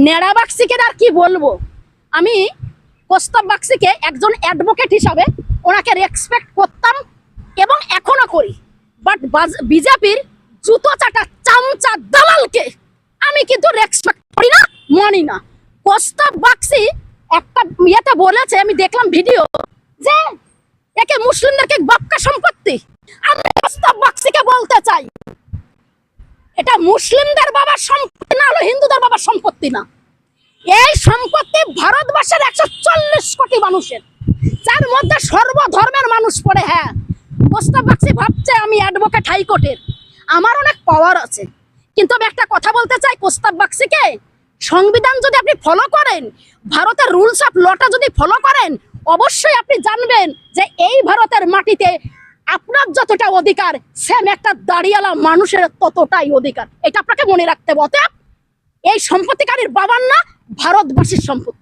নেড়া বাক্সিকে আর কি বলবো, আমি কৌস্তব বাক্সিকে একজন অ্যাডভোকেট হিসাবে ওনাকে রেসপেক্ট করতাম এবং এখনো করি। বাট বিজেপির জুতো চাটা চামচা দালালকে আমি কিন্তু রেসপেক্ট করি না, মানি না। কৌস্তব বাক্সি একটা ইয়েতে বলেছে, আমি দেখলাম ভিডিও, যে একে মুসলিমদেরকে বাপকা সম্পত্তি। আমি কৌস্তব বাক্সিকে বলতে চাই, এটা মুসলিমদের বাবার সম্পত্তি না, হলো হিন্দুদের বাবার সম্পত্তি না। এই সম্পত্তি ভারতবর্ষের 140 কোটি মানুষের, যার মধ্যে সর্বধর্মের মানুষ পড়ে। হ্যাঁ, কৌস্তব বাক্সি ভাবছে আমি অ্যাডভোকেট হাইকোর্টের, আমার অনেক পাওয়ার আছে, কিন্তু আমি একটা কথা বলতে চাই কৌস্তব বাক্সিকে, সংবিধান যদি আপনি ফলো করেন, ভারতের রুলস অফ লটা যদি ফলো করেন, অবশ্যই আপনি জানবেন যে এই ভারতের মাটিতে আপনার যতটা অধিকার, সেম একটা দাঁড়িয়ালা মানুষের ততটাই অধিকার। এটা আপনাকে মনে রাখতে হবে। অতএব এই সম্পত্তিকারীর বাবার না, ভারতবাসীর সম্পত্তি।